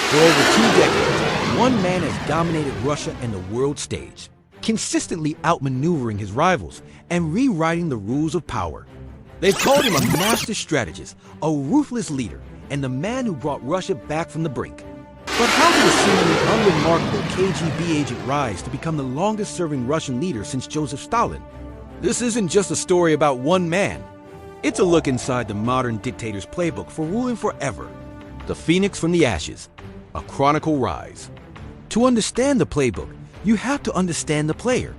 For over 2 decades, one man has dominated Russia and the world stage, consistently outmaneuvering his rivals and rewriting the rules of power. They've called him a master strategist, a ruthless leader, and the man who brought Russia back from the brink. But how did a seemingly unremarkable KGB agent rise to become the longest-serving Russian leader since Joseph Stalin? This isn't just a story about one man. It's a look inside the modern dictator's playbook for ruling forever. The Phoenix from the Ashes, a chronicle rise. To understand the playbook, you have to understand the player.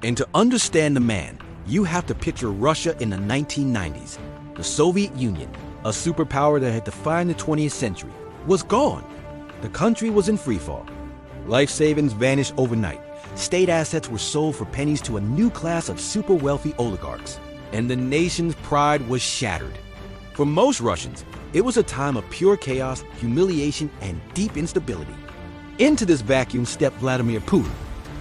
And to understand the man, you have to picture Russia in the 1990s. The Soviet Union, a superpower that had defined the 20th century, was gone. The country was in freefall. Life savings vanished overnight. State assets were sold for pennies to a new class of super wealthy oligarchs. And the nation's pride was shattered. For most Russians, it was a time of pure chaos, humiliation, and deep instability. Into this vacuum stepped Vladimir Putin,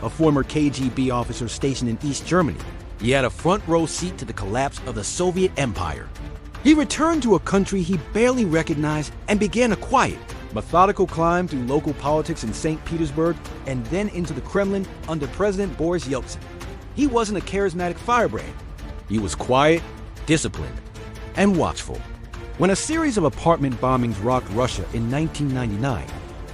a former KGB officer stationed in East Germany. He had a front-row seat to the collapse of the Soviet Empire. He returned to a country he barely recognized and began a quiet, methodical climb through local politics in St. Petersburg and then into the Kremlin under President Boris Yeltsin. He wasn't a charismatic firebrand. He was quiet, disciplined, and watchful. When a series of apartment bombings rocked Russia in 1999,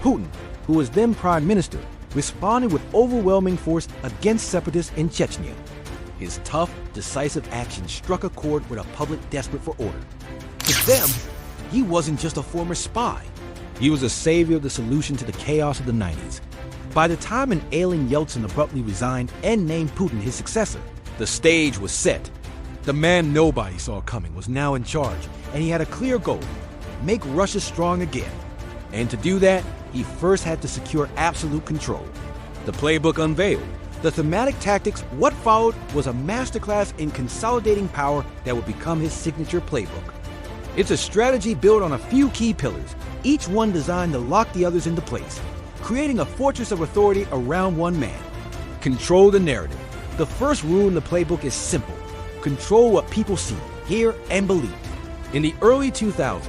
Putin, who was then prime minister, responded with overwhelming force against separatists in Chechnya. His tough, decisive action struck a chord with a public desperate for order. To them, he wasn't just a former spy. He was a savior of the solution to the chaos of the 90s. By the time an ailing Yeltsin abruptly resigned and named Putin his successor, the stage was set. The man nobody saw coming was now in charge, and he had a clear goal: make Russia strong again. And to do that, he first had to secure absolute control. The playbook unveiled. The thematic tactics, what followed, was a masterclass in consolidating power that would become his signature playbook. It's a strategy built on a few key pillars, each one designed to lock the others into place, creating a fortress of authority around one man. Control the narrative. The first rule in the playbook is simple: control what people see, hear, and believe. In the early 2000s,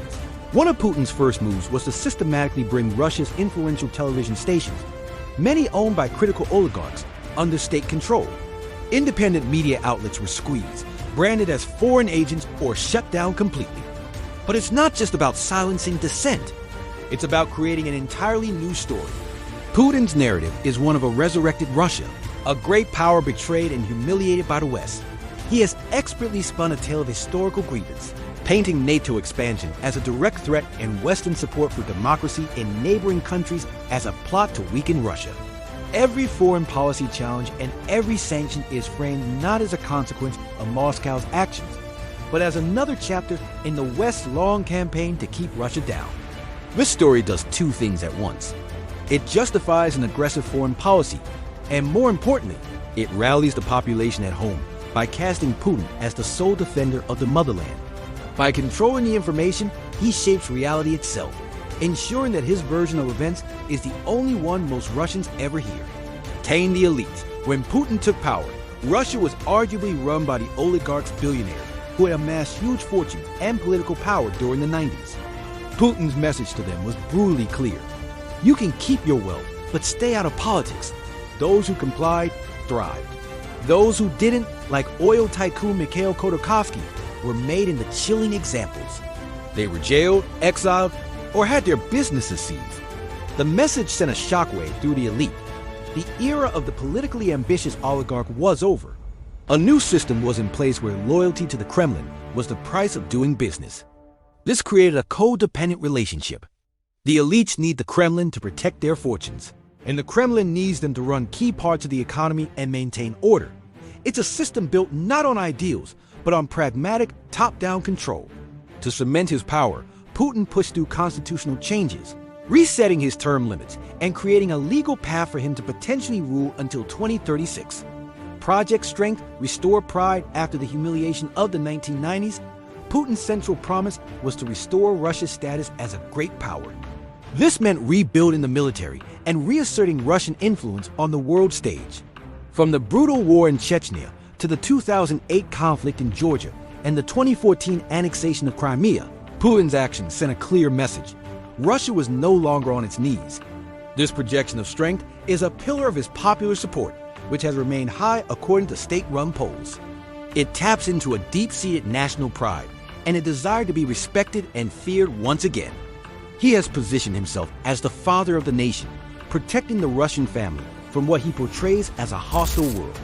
one of Putin's first moves was to systematically bring Russia's influential television stations, many owned by critical oligarchs, under state control. Independent media outlets were squeezed, branded as foreign agents, or shut down completely. But it's not just about silencing dissent. It's about creating an entirely new story. Putin's narrative is one of a resurrected Russia, a great power betrayed and humiliated by the West. He has expertly spun a tale of historical grievance, painting NATO expansion as a direct threat and Western support for democracy in neighboring countries as a plot to weaken Russia. Every foreign policy challenge and every sanction is framed not as a consequence of Moscow's actions, but as another chapter in the West's long campaign to keep Russia down. This story does two things at once. It justifies an aggressive foreign policy, and more importantly, it rallies the population at home by casting Putin as the sole defender of the motherland. By controlling the information, he shapes reality itself, ensuring that his version of events is the only one most Russians ever hear. Tame the elites. When Putin took power, Russia was arguably run by the oligarchs billionaires who had amassed huge fortunes and political power during the 90s. Putin's message to them was brutally clear: you can keep your wealth, but stay out of politics. Those who complied thrived. Those who didn't, like oil tycoon Mikhail Khodorkovsky, were made into chilling examples. They were jailed, exiled, or had their businesses seized. The message sent a shockwave through the elite. The era of the politically ambitious oligarch was over. A new system was in place where loyalty to the Kremlin was the price of doing business. This created a codependent relationship. The elites need the Kremlin to protect their fortunes, and the Kremlin needs them to run key parts of the economy and maintain order. It's a system built not on ideals, but on pragmatic, top-down control. To cement his power, Putin pushed through constitutional changes, resetting his term limits and creating a legal path for him to potentially rule until 2036. Project Strength restored pride after the humiliation of the 1990s. Putin's central promise was to restore Russia's status as a great power. This meant rebuilding the military and reasserting Russian influence on the world stage. From the brutal war in Chechnya to the 2008 conflict in Georgia and the 2014 annexation of Crimea, Putin's actions sent a clear message: Russia was no longer on its knees. This projection of strength is a pillar of his popular support, which has remained high according to state-run polls. It taps into a deep-seated national pride and a desire to be respected and feared once again. He has positioned himself as the father of the nation, protecting the Russian family from what he portrays as a hostile world.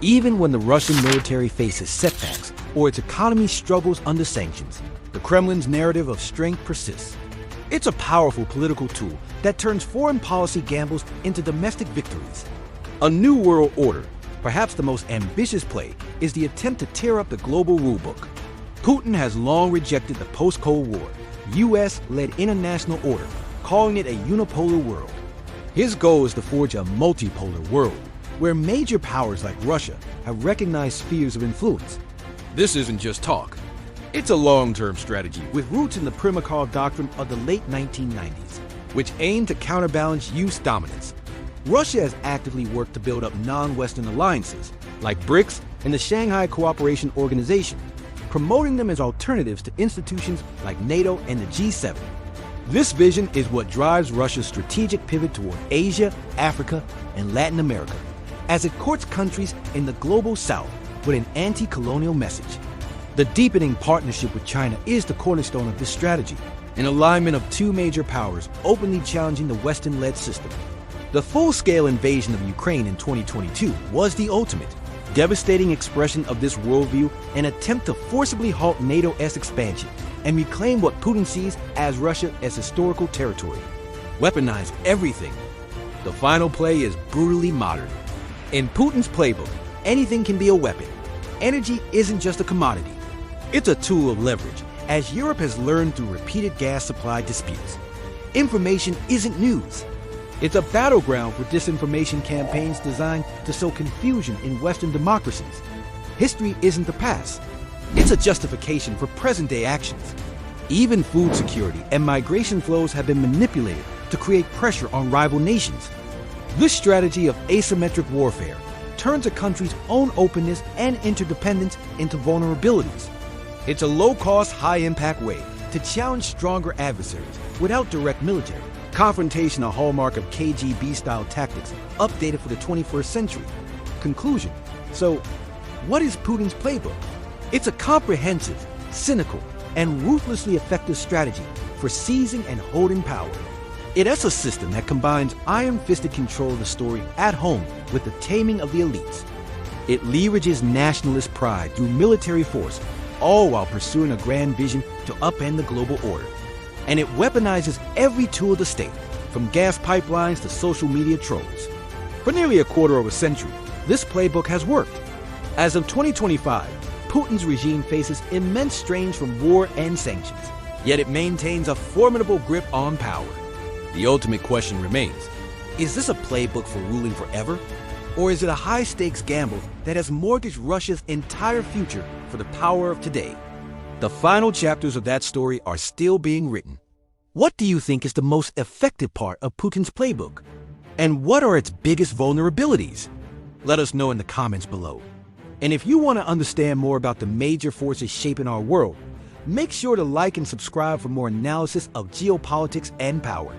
Even when the Russian military faces setbacks or its economy struggles under sanctions, the Kremlin's narrative of strength persists. It's a powerful political tool that turns foreign policy gambles into domestic victories. A new world order, perhaps the most ambitious play, is the attempt to tear up the global rulebook. Putin has long rejected the post-Cold War, US-led international order, calling it a unipolar world. His goal is to forge a multipolar world, where major powers like Russia have recognized spheres of influence. This isn't just talk. It's a long-term strategy with roots in the Primakov Doctrine of the late 1990s, which aimed to counterbalance US dominance. Russia has actively worked to build up non-Western alliances, like BRICS and the Shanghai Cooperation Organization, promoting them as alternatives to institutions like NATO and the G7. This vision is what drives Russia's strategic pivot toward Asia, Africa, and Latin America, as it courts countries in the global south with an anti-colonial message. The deepening partnership with China is the cornerstone of this strategy, an alignment of two major powers openly challenging the Western-led system. The full-scale invasion of Ukraine in 2022 was the ultimate, devastating expression of this worldview, an attempt to forcibly halt NATO's expansion and reclaim what Putin sees as Russia as historical territory. Weaponize everything. The final play is brutally modern. In Putin's playbook, anything can be a weapon. Energy isn't just a commodity. It's a tool of leverage, as Europe has learned through repeated gas supply disputes. Information isn't news. It's a battleground for disinformation campaigns designed to sow confusion in Western democracies. History isn't the past. It's a justification for present-day actions. Even food security and migration flows have been manipulated to create pressure on rival nations. This strategy of asymmetric warfare turns a country's own openness and interdependence into vulnerabilities. It's a low-cost, high-impact way to challenge stronger adversaries without direct military confrontation, a hallmark of KGB-style tactics, updated for the 21st century. Conclusion. So, what is Putin's playbook? It's a comprehensive, cynical, and ruthlessly effective strategy for seizing and holding power. It is a system that combines iron-fisted control of the story at home with the taming of the elites. It leverages nationalist pride through military force, all while pursuing a grand vision to upend the global order. And it weaponizes every tool of the state, from gas pipelines to social media trolls. For nearly a quarter of a century, this playbook has worked. As of 2025, Putin's regime faces immense strains from war and sanctions, yet it maintains a formidable grip on power. The ultimate question remains, is this a playbook for ruling forever? Or is it a high-stakes gamble that has mortgaged Russia's entire future for the power of today? The final chapters of that story are still being written. What do you think is the most effective part of Putin's playbook? And what are its biggest vulnerabilities? Let us know in the comments below. And if you want to understand more about the major forces shaping our world, make sure to like and subscribe for more analysis of geopolitics and power.